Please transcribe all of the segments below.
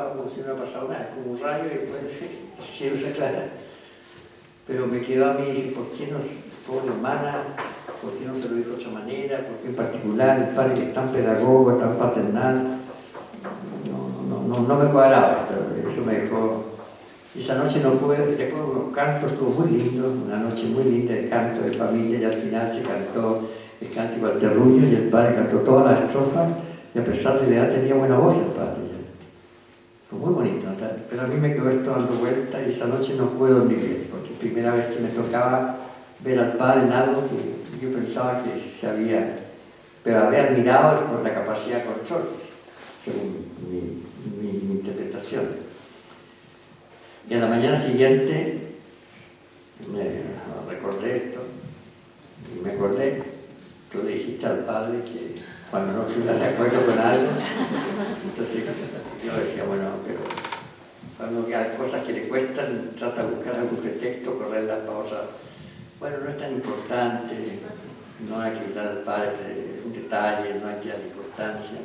pasaba como si no hubiera pasado nada, como un rayo y después el cielo se aclara. Pero me quedó a mí, dice, ¿por qué no, pobre hermana, por qué no se lo dijo de otra manera? ¿Por qué en particular el padre que es tan pedagogo, tan paternal? No me cuadraba esto, eso me dejó. Esa noche no pude, después unos cantos, estuvo muy lindo, una noche muy linda de canto de familia, y al final se cantó el cántico al terruño y el padre cantó todas las estrofas, y a pesar de la edad tenía buena voz el padre. Fue muy bonito, ¿no? Pero a mí me quedó esto dando vuelta y esa noche no pude dormir bien, porque primera vez que me tocaba ver al padre en algo que yo pensaba que se había, pero había admirado con la capacidad de control, según mi interpretación. Y a la mañana siguiente me recordé esto y me acordé, tú le dijiste al padre que cuando no estuvieras de acuerdo con algo, entonces yo decía, bueno, pero cuando hay cosas que le cuestan, trata de buscar algún pretexto, correrlas para otra. Bueno, no es tan importante, no hay que quitar al padre un detalle, no hay que darle importancia.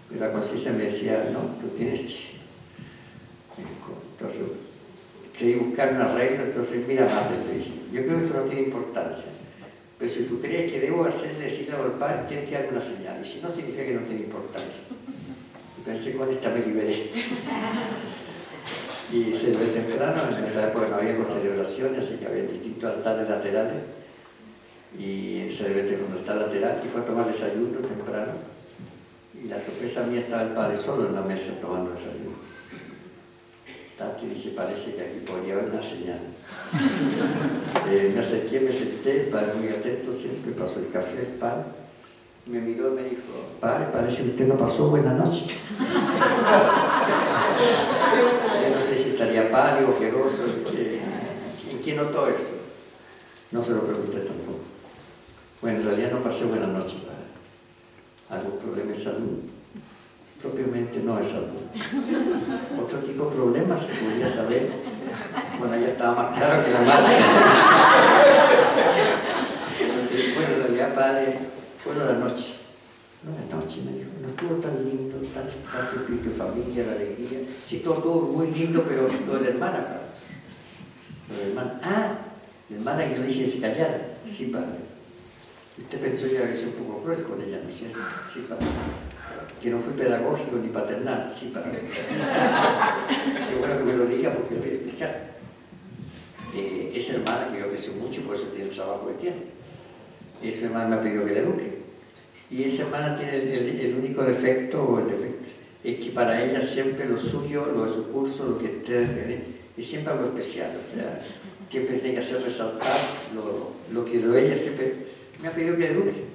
Pero la conciencia me decía, no, tú tienes que. Entonces, quería buscar un arreglo, entonces mira más, le dije, yo creo que esto no tiene importancia, pero si tú crees que debo decirle al padre, tienes que darme una señal, y si no, significa que no tiene importancia. Y pensé, con esta me liberé. Y celebré temprano, en esa época no había celebraciones, así que había distintos altares laterales, y celebré con el altar lateral, y fue a tomar desayuno temprano, y la sorpresa mía estaba el padre solo en la mesa tomando desayuno. Tanto y dije, parece que aquí podría haber una señal. Me acerqué, me senté, el padre muy atento, siempre pasó el café, el pan. Me miró y me dijo, padre, parece que usted no pasó buena noche. Yo no sé si estaría pálido, ojeroso, ¿en qué notó eso? No se lo pregunté tampoco. Bueno, en realidad no pasé buena noche, padre. ¿Algún problema de salud? Propiamente no es salud. Otro tipo de problemas se podría saber. Bueno, ya estaba más claro que la madre. Entonces, bueno, en realidad, padre, fue la noche. No la noche, me dijo, no estuvo tan lindo, tanto espíritu de familia, la alegría. Sí, todo muy lindo, pero lo de la hermana, padre. Lo de la hermana. Ah, la hermana que le dije que se callara. Sí, padre. Usted pensó que iba a ser un poco cruel con ella, ¿no es cierto? Sí, padre. Que no fui pedagógico ni paternal, sí, padre. Qué bueno que me lo diga porque lo voy a explicar. Esa hermana que yo aprecio mucho, por eso tiene el trabajo que tiene. Esa hermana me ha pedido que le eduque. Y esa hermana tiene el único defecto, o el defecto, es que para ella siempre lo suyo, lo de su curso, lo que esté, es siempre algo especial. O sea, siempre tiene que hacer resaltar lo que de ella siempre me ha pedido que le eduque.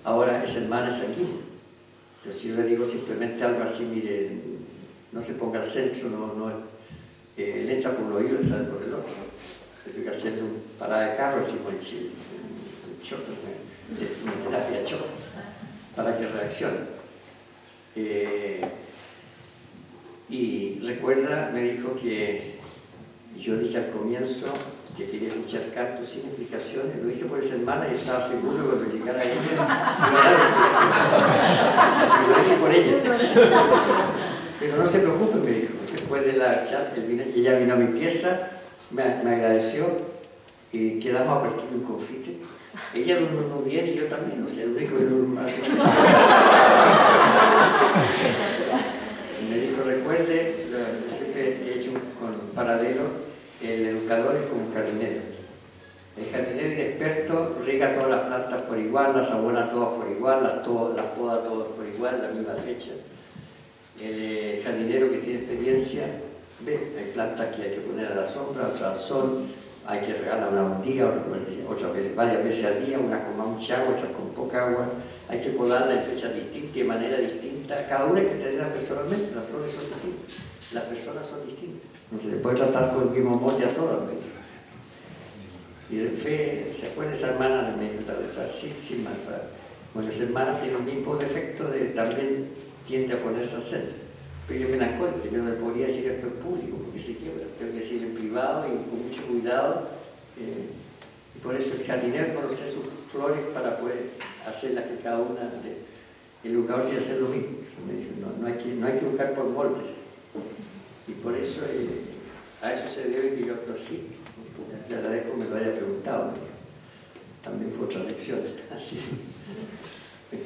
Ahora esa hermana es sanguínea. Entonces si yo le digo simplemente algo así, mire, no se ponga al centro, le entra por un oído y le sale por el otro. Yo tengo que hacerle un parada de carro, así como en Chile, un choque, una terapia de choque, para que reaccione. Y recuerda, me dijo que yo dije al comienzo que quería escuchar cantos sin explicaciones, lo dije por esa hermana y estaba seguro que cuando llegara ella iba a dar explicaciones. Así que lo dije por ella. Pero no se preocupe, me dijo. Después de la charla, ella vino a mi pieza, me agradeció y quedamos a partir de un confite. Ella durmió muy bien y yo también, o sea, el único que durmió mal. Me dijo, recuerde, siempre he hecho un paralelo. El educador es como un jardinero. El jardinero inexperto riega todas las plantas por igual, las abona todas por igual, las poda todas por igual, la misma fecha. El jardinero que tiene experiencia ve, hay plantas que hay que poner a la sombra, otras al sol, hay que regarla un día, otras veces, varias veces al día, unas con mucha agua, otras con poca agua, hay que podarla en fechas distintas y de manera distinta, cada una hay que tenerla personalmente, las flores son distintas, las personas son distintas. No se le puede tratar con el mismo molde a todas. Y de fe, ¿se acuerda esa hermana de anécdota detrás? Sí, más. Bueno, esa hermana tiene el mismo defecto de también tiende a ponerse a hacer. Pero yo me la cuento, yo no le podría decir esto en público porque se quiebra. Tengo que decirlo en privado y con mucho cuidado. Y por eso el jardinero conoce sus flores para poder hacerlas que cada una de. el educador quiere hacer lo mismo. Me dijo, no hay que educar por moldes. Y por eso a eso se debe que yo actúe así. Le agradezco que me lo haya preguntado. También fue otra lección. Así,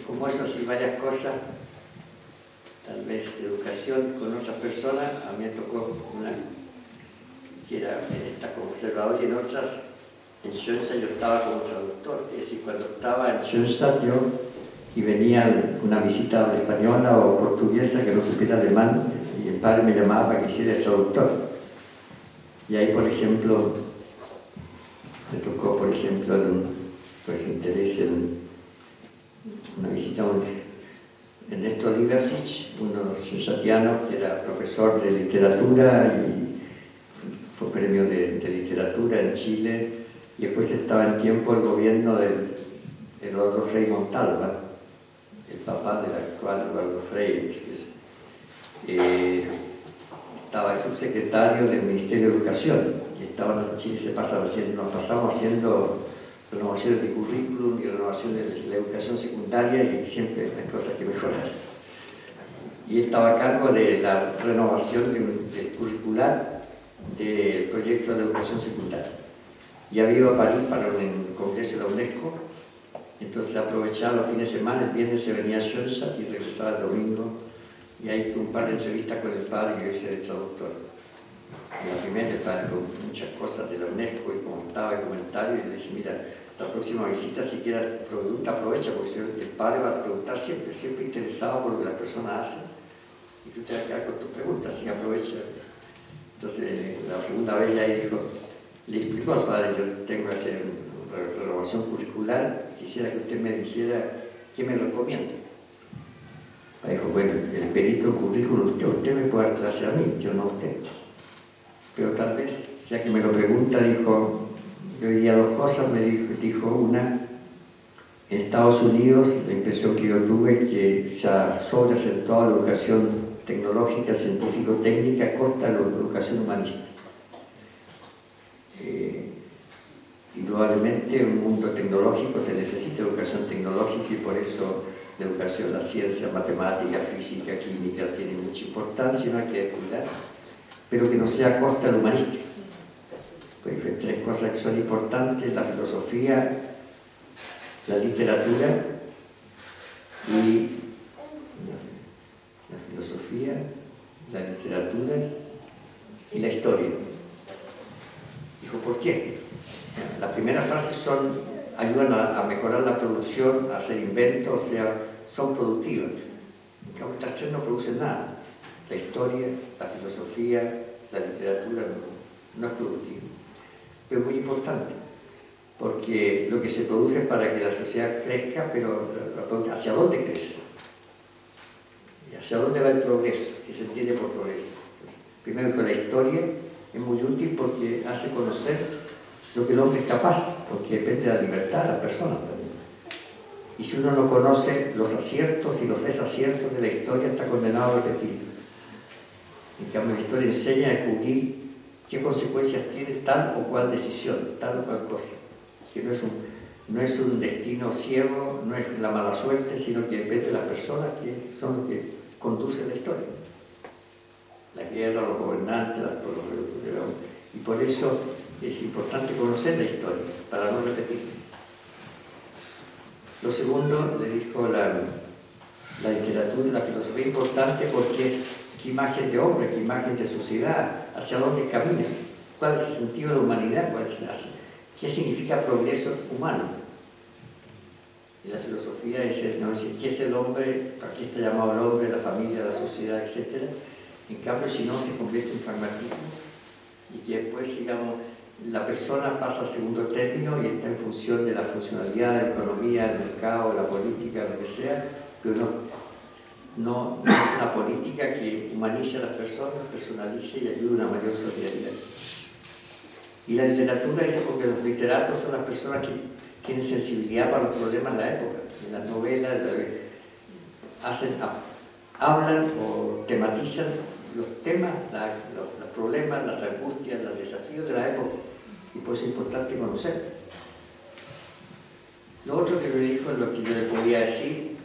como eso, así varias cosas, tal vez de educación con otras personas. A mí me tocó una que está como observador, y en otras, en Schoenstatt yo estaba como traductor. Es decir, cuando estaba en Schoenstatt yo, y venía una visita española o portuguesa que no supiera alemán, y el padre me llamaba para que hiciera el traductor. Y ahí, por ejemplo, me tocó, por ejemplo, pues interés en una visita a un Ernesto Liversic, uno schoenstattiano que era profesor de literatura y fue premio de literatura en Chile, y después estaba en tiempo el gobierno del Eduardo Frei Montalva, el papá del actual Eduardo Frei, estaba subsecretario del Ministerio de Educación, y estaban en Chile, nos pasamos haciendo renovaciones de currículum y renovación de la educación secundaria, y siempre hay cosas que mejorar. Y él estaba a cargo de la renovación del curricular del proyecto de educación secundaria. Y había ido a París para el congreso de la UNESCO, entonces aprovechaba los fines de semana, el viernes se venía a Schoenstatt y regresaba el domingo, y ahí tuve un par de entrevistas con el padre, que yo hice de traductor. Y la primera, el padre con muchas cosas de la UNESCO y comentaba y comentarios, y le dije, mira, la próxima visita, si quieres pregunta, aprovecha, porque el padre va a preguntar siempre, siempre interesado por lo que las personas hacen, y tú te vas a quedar con tus preguntas, así que aprovecha. Entonces, la segunda vez ya le explicó al padre, yo tengo que hacer una renovación curricular, quisiera que usted me dijera qué me recomienda. Me dijo, bueno, el perito currículum usted me puede dar clase a mí, yo no a usted. Pero tal vez, ya que me lo pregunta, dijo, yo diría dos cosas, me dijo una, en Estados Unidos la impresión que yo tuve es que se ha sobreacentuado la educación tecnológica, científico-técnica a costa de la educación humanista. Indudablemente en un mundo tecnológico se necesita educación tecnológica, y por eso la educación, la ciencia, matemática, física, química tiene mucha importancia, no hay que descuidar, pero que no sea a costa del humanístico. Pues hay tres cosas que son importantes: la filosofía, la literatura y la historia. Dijo, ¿por qué? Las primeras frases ayudan a mejorar la producción, a hacer inventos, o sea, son productivas. En cambio, estas tres no producen nada. La historia, la filosofía, la literatura no es productiva. Pero es muy importante, porque lo que se produce es para que la sociedad crezca, pero ¿hacia dónde crece? ¿Hacia dónde va el progreso? ¿Qué se entiende por progreso? Primero, que la historia es muy útil porque hace conocer lo que el hombre es capaz, porque depende de la libertad de las personas también. Y si uno no conoce los aciertos y los desaciertos de la historia, está condenado a repetir. En cambio, la historia enseña a descubrir qué consecuencias tiene tal o cual decisión, tal o cual cosa. Que no es un destino ciego, no es la mala suerte, sino que depende de las personas que son los que conducen la historia. La guerra, los gobernantes, y por eso es importante conocer la historia, para no repetirla. Lo segundo, le dijo, la literatura y la filosofía es importante porque es qué imagen de hombre, qué imagen de sociedad, hacia dónde camina, cuál es el sentido de la humanidad, qué significa progreso humano. Y la filosofía es qué es el hombre, para qué está llamado el hombre, la familia, la sociedad, etc. En cambio, si no, se convierte en pragmatismo, y que después, digamos, la persona pasa a segundo término y está en función de la funcionalidad de la economía, del mercado, la política, lo que sea, pero no es una política que humanice a las personas, personalice y ayude a una mayor solidaridad. Y la literatura es porque los literatos son las personas que tienen sensibilidad para los problemas de la época. En las novelas hablan o tematizan los temas, los problemas, las angustias, los desafíos de la época, y pues es importante conocer. Lo otro que me dijo, lo que yo le podía decir,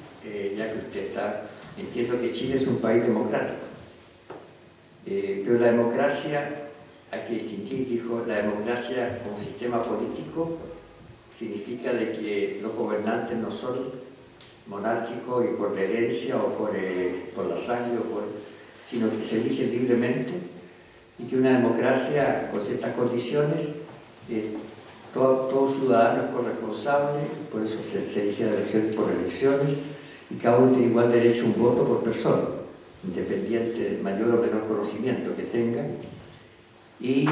ya que usted está, entiendo que Chile es un país democrático, pero la democracia, hay que distinguir, dijo, la democracia como sistema político significa de que los gobernantes no son monárquicos y por la herencia o por la sangre, sino que se eligen libremente, y que una democracia con ciertas condiciones, todo ciudadano es corresponsable, por eso se elige elecciones por elecciones, y cada uno tiene igual derecho a un voto por persona, independiente del mayor o menor conocimiento que tenga, y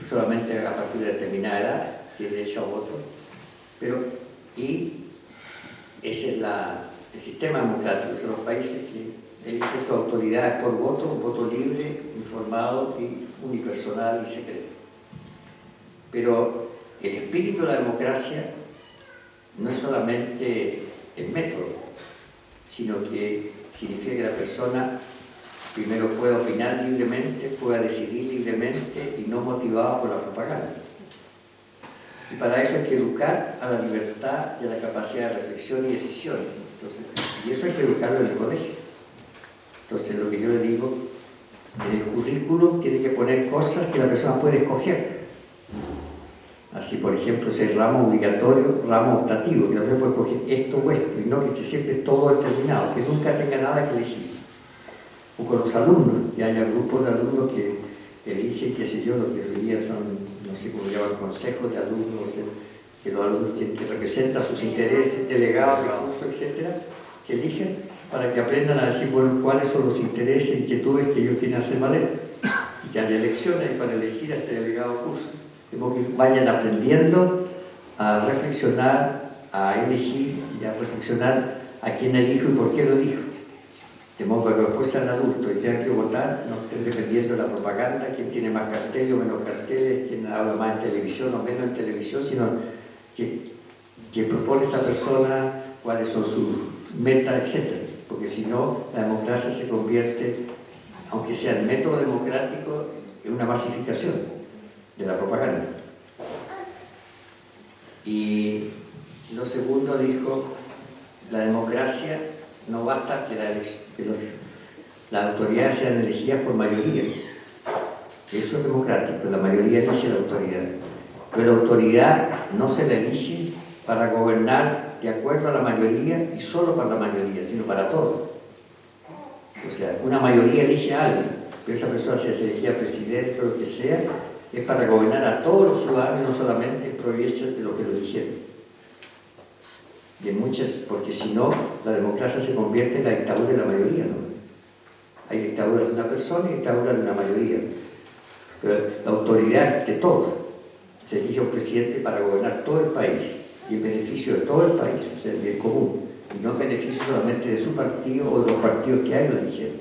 solamente a partir de determinada edad tiene derecho a voto, y ese es el sistema democrático. Son los países que eligen sus autoridades por voto, un voto libre, informado y unipersonal y secreto. Pero el espíritu de la democracia no es solamente el método, sino que significa que la persona primero pueda opinar libremente, pueda decidir libremente y no motivada por la propaganda. Y para eso hay que educar a la libertad y a la capacidad de reflexión y decisión. Entonces, y eso hay que educarlo en el colegio. Entonces, lo que yo le digo, en el currículum tiene que poner cosas que la persona puede escoger. Así, por ejemplo, si el ramo obligatorio, ramo optativo, que la persona puede escoger esto o esto, y no que esté siempre todo determinado, que nunca tenga nada que elegir. O con los alumnos, que haya grupos de alumnos que eligen, qué sé yo, lo que hoy día son, no sé cómo llaman, consejos de alumnos, que los alumnos que representan sus intereses, delegados, recursos, etcétera, que eligen para que aprendan a decir, bueno, cuáles son los intereses, inquietudes que ellos quieren hacer valer, y que haya elecciones para elegir a este delegado curso, de modo que vayan aprendiendo a reflexionar, a elegir y a reflexionar a quién elijo y por qué lo elijo. De modo que después sean adultos y tengan que votar, no estén dependiendo de la propaganda, quién tiene más carteles o menos carteles, quién habla más en televisión o menos en televisión, sino que propone esa persona, cuáles son sus metas, etc. Porque si no, la democracia se convierte, aunque sea el método democrático, en una masificación de la propaganda. Y lo segundo dijo, la democracia no basta que las autoridades sean elegidas por mayoría. Eso es democrático, la mayoría elige la autoridad. Pero la autoridad no se la elige para gobernar de acuerdo a la mayoría y solo para la mayoría, sino para todos. O sea, una mayoría elige a alguien, pero esa persona, si se elegía presidente o lo que sea, es para gobernar a todos los ciudadanos, no solamente en provecho de los que lo eligieron. De muchas, porque si no, la democracia se convierte en la dictadura de la mayoría, ¿no? Hay dictaduras de una persona y dictaduras de una mayoría. Pero la autoridad de todos, se elige un presidente para gobernar todo el país y en beneficio de todo el país, o sea, el bien común, y no en beneficio solamente de su partido o de los partidos que hay lo eligieron.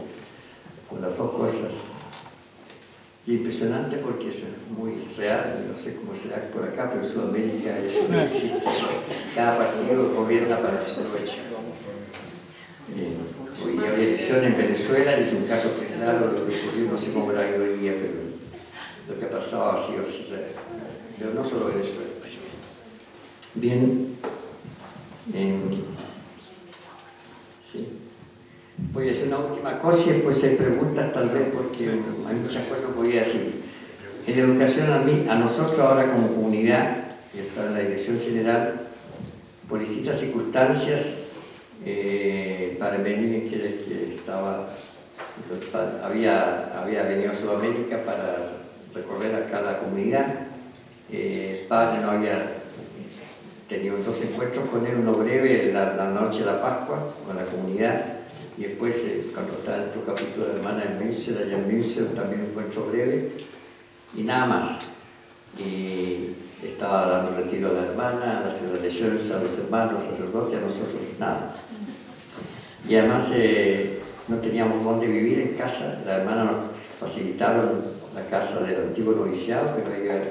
Con las dos cosas. Y impresionante porque es muy real, no sé cómo será por acá, pero en Sudamérica eso no existe. Cada partido gobierna para su provecho. Hoy día había elecciones en Venezuela y es un caso que claro lo que ocurrió, no sé cómo era hoy día, pero lo que ha pasado ha sido así, pero no solo Venezuela. Bien, sí. Voy a hacer una última cosa y después hay preguntas tal vez porque hay muchas cosas que podría decir. En educación a nosotros ahora como comunidad, y está en la dirección general, por distintas circunstancias, Padre Benítez, que era el que había venido a Sudamérica para recorrer acá la comunidad. Padre no había tenido dos encuentros con él, uno breve, la noche de la Pascua, con la comunidad, y después, cuando está en otro capítulo de la hermana de Münster, allá en Münster, también un encuentro breve, y nada más. Y estaba dando retiro a la hermana, a las celebraciones, a los hermanos, sacerdotes, a nosotros, nada. Y además no teníamos dónde vivir en casa, la hermana nos facilitaron la casa del antiguo noviciado, pero había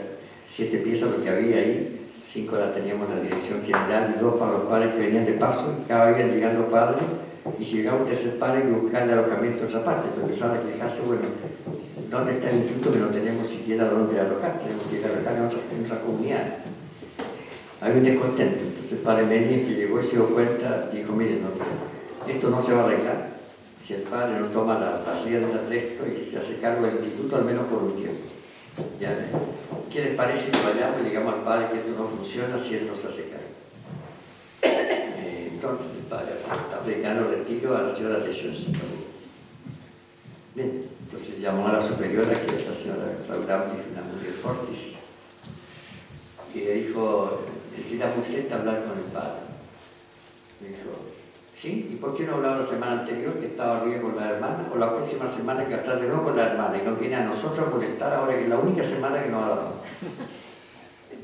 7 piezas lo que había ahí, 5 las teníamos en la dirección general y 2 para los padres que venían de paso, y cada vez iban llegando padres. Y si llegaba un tercer padre, hay que buscar el alojamiento en otra parte, pero empezaron a quejarse, bueno, ¿dónde está el instituto que no tenemos siquiera dónde alojar? Tenemos que ir a alojar en otra comunidad. Hay un descontento. Entonces el padre Méndez, que llegó y se dio cuenta, dijo, miren, no, esto no se va a arreglar si el padre no toma las riendas de esto y se hace cargo del instituto al menos por un tiempo. ¿Ya? ¿Qué les parece que vayamos y digamos al padre que esto no funciona si él no se hace cargo? Entonces el padre está aplicando retiro a la señora Lechones. Bien, entonces llamó a la superiora, que es la señora Raurauti, una mujer fortis, y le dijo, necesita urgente hablar con el padre. Le dijo, sí, ¿y por qué no hablaba la semana anterior que estaba arriba con la hermana? O la próxima semana que atrás de nuevo con la hermana, y nos viene a nosotros a molestar ahora que es la única semana que nos ha dado.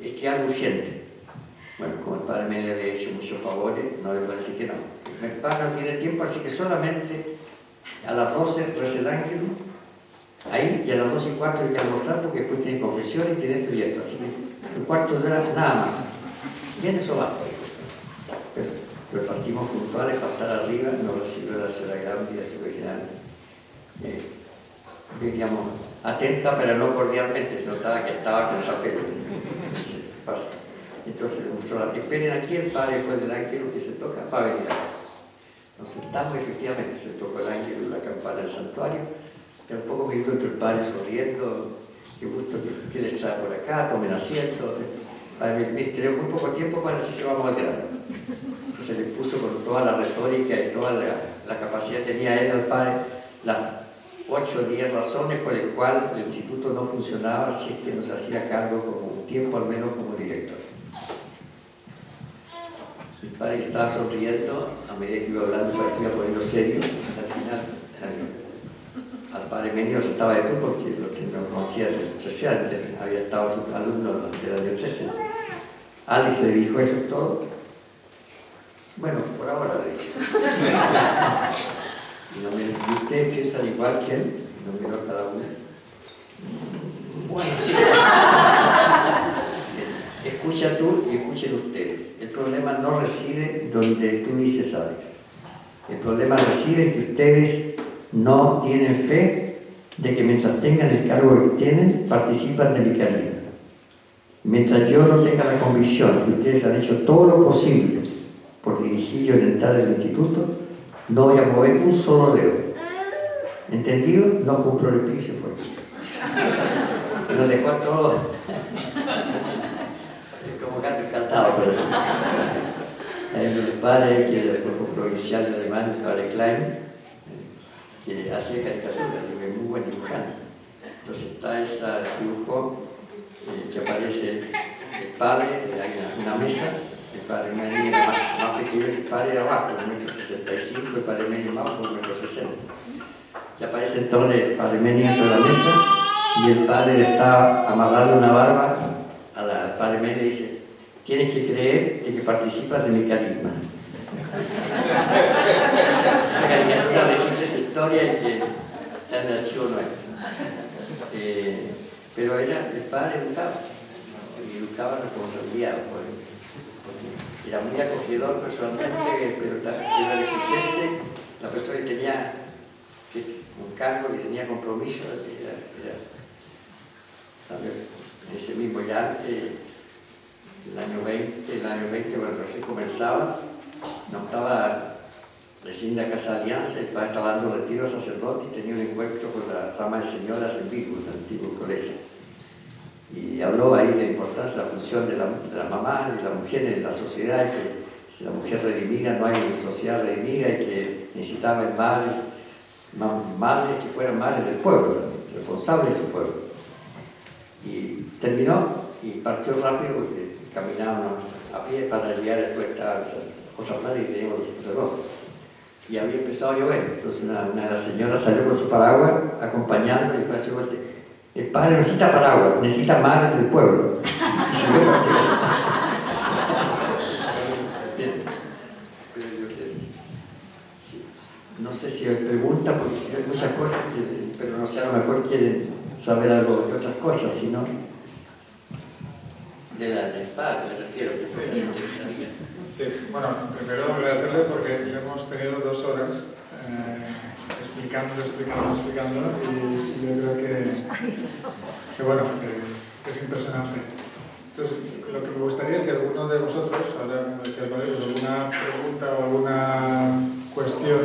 Es que es algo urgente. Bueno, como el padre me había hecho muchos favores, no le puedo decir que no. El padre no tiene tiempo, así que solamente a las 12 reza el ángel, ahí, y a las 12:15 hay que almorzar porque después tiene confesión y tiene esto y esto. Así que un cuarto de hora, nada más. Bien, eso va. Pero partimos puntuales para estar arriba, nos recibió la señora Gaudia, su general. Veníamos atenta, pero no cordialmente, se notaba que estaba con esa pelo. ¿Qué pasa? Entonces le mostró, esperen aquí el padre después del ángel que se toca para venir acá. Nos sentamos, efectivamente se tocó el ángel en la campana del santuario, y al poco me dijo entre el padre sonriendo, qué gusto que les trae por acá, tomen asiento. Tenemos muy poco tiempo para decir que vamos al grano. Entonces le puso con toda la retórica y toda la capacidad que tenía él al padre, las 8 o 10 razones por las cuales el instituto no funcionaba si es que nos hacía cargo como un tiempo al menos como director. El padre estaba sonriendo, a medida que iba hablando parecía poniendo serio, hasta el final. Al padre Menio se estaba de tú porque lo que no conocía del 13 años, había estado su alumno del año 13. Alex le dijo, ¿eso es todo? Bueno, por ahora le dije. Y usted piensa igual que él, no miró a cada uno. Bueno, sí. Escucha tú y escuchen ustedes. El problema no reside donde tú dices, Alex. El problema reside en que ustedes no tienen fe de que mientras tengan el cargo que tienen, participan de mi carisma. Mientras yo no tenga la convicción que ustedes han hecho todo lo posible por dirigir y orientar el instituto, no voy a mover un solo dedo. ¿Entendido? No cumplo el pie y se fue. Nos dejó a todos como gato encantado, por eso. El padre, que fue provincial de Alemania, el padre Klein, que hacía caricaturas, es muy buen dibujante. Entonces está ese dibujo que aparece el padre, hay una mesa, el padre medio más pequeño que el padre era abajo, 1,65 m, el padre medio más bajo, 1,60 m. Y aparece entonces el padre medio sobre la mesa y el padre le está amarrando una barba al padre medio y dice, tienes que creer que participas de mi carisma. Esa caricatura registra esa historia y que está en el archivo nuestro. Pero era el padre educaba responsabilidad, porque era muy acogedor personalmente, pero era exigente, la persona que tenía un cargo, que tenía compromiso, en ese mismo ya el año 20, cuando recién comenzaba, no estaba recién la Casa de Alianza, el padre estaba dando retiro al sacerdote y tenía un encuentro con la rama de señoras en Vigo, en el antiguo colegio. Y habló ahí de la importancia, la función de la mamá, de la mujer en la sociedad, y que si la mujer redimida no hay sociedad redimida y que necesitaba madres que fueran madres del pueblo, responsables de su pueblo. Y terminó y partió rápido porque caminábamos a pie para llegar después a José Madre y teníamos los sacerdotes. Y había empezado a llover, entonces una de las señoras salió con su paraguas acompañando y después se vuelve. El padre necesita paraguas, necesita madres del pueblo. Y siguió partiendo. No sé si me pregunta, porque si hay muchas cosas, pero no sé, a lo mejor quieren saber algo de otras cosas, sino de la del padre, me refiero. Sí, bueno, primero agradecerle porque hemos tenido 2 horas explicando, y yo creo que bueno, que es impresionante. Entonces, lo que me gustaría es si alguno de vosotros, ahora alguna pregunta o alguna cuestión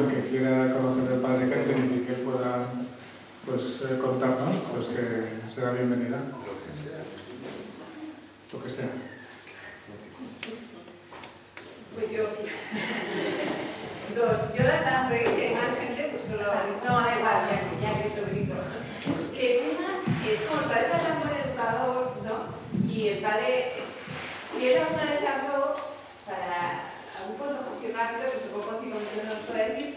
quieres contarnos, pues que sea bienvenida. Lo que sea. Pues yo sí. Yo la tanto y que más gente, pues solo no, da igual, ya que esto grito. Que una es como el padre era tan buen educador, ¿no? Y el padre, si él alguna vez habló para algún consejo así rápido, que supongo que no nos puede decir,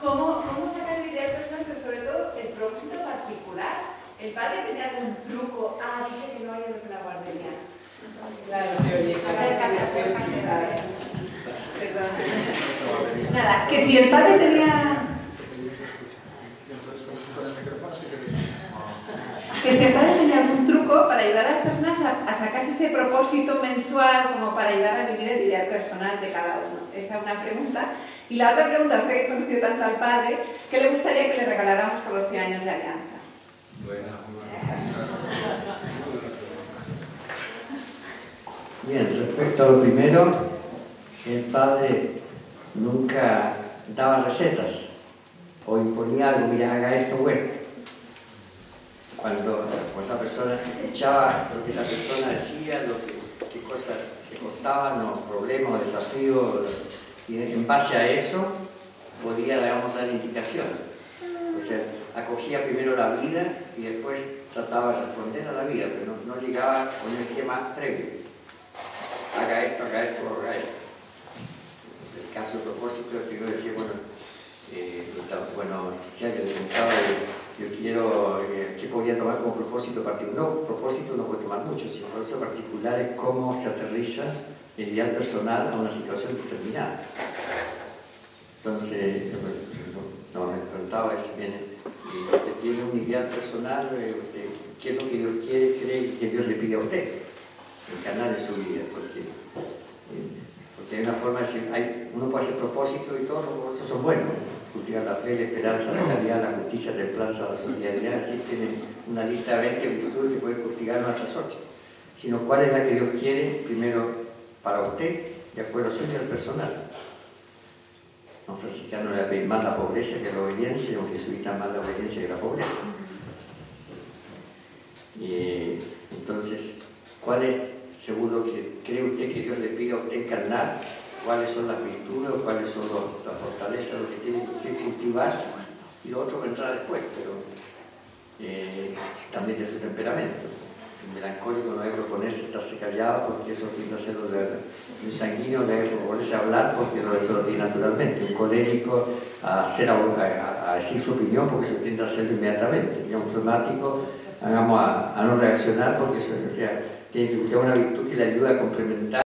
cómo sacar ideas personas, pero sobre todo el propósito particular. El padre tenía algún truco, dice que no hay los de la guardería. Claro, se oye. Perdón. Nada, que si el padre tenía... Que si el padre tenía algún truco para ayudar a las personas a sacarse ese propósito mensual, como para ayudar a vivir el ideal personal de cada uno. Esa es una pregunta. Y la otra pregunta, usted que conoció tanto al padre, ¿qué le gustaría que le regaláramos por los 100 años de alianza? Bien, respecto a lo primero, el padre nunca daba recetas o imponía algo, mira, haga esto o esto. Cuando la persona escuchaba lo que esa persona decía, qué cosas le costaban, los problemas o desafíos, y en base a eso podía, digamos, dar indicaciones. O sea, acogía primero la vida y después trataba de responder a la vida, pero no llegaba con un esquema previo. Haga esto, haga esto, haga esto. En el caso de propósito, primero decía, si alguien le preguntaba, yo quiero, ¿qué podría tomar como propósito particular? No, propósito no puede tomar mucho, sino propósito particular es cómo se aterriza el ideal personal a una situación determinada. Entonces, me preguntaba, usted tiene un ideal personal, ¿qué es lo que Dios cree que Dios le pide a usted? Encarnar en su vida, porque hay una forma de decir, uno puede hacer propósitos y todos los propósitos son buenos. Cultivar la fe, la esperanza, la caridad, la justicia, la templanza, la solidaridad, así tienen una lista de 20 virtudes que puede cultivar una tras otra. Sino cuál es la que Dios quiere, primero para usted, de acuerdo a su ideal personal. Un franciscano le ve más la pobreza que la obediencia, y un jesuita más la obediencia que la pobreza. Y entonces, ¿cuál es, según lo que cree usted que Dios le pide a usted encarnar? ¿Cuáles son las virtudes, cuáles son las fortalezas, lo que tiene que usted cultivar? Y lo otro vendrá después, pero también de su temperamento. Un melancólico no debe proponerse estarse callado porque eso tiende a hacerlo de un sanguíneo, debe proponerse hablar porque eso lo tiene naturalmente. Un colérico a decir su opinión porque eso tiende a hacerlo inmediatamente. Y un flemático a no reaccionar porque eso, tiene que buscar una virtud que le ayuda a complementar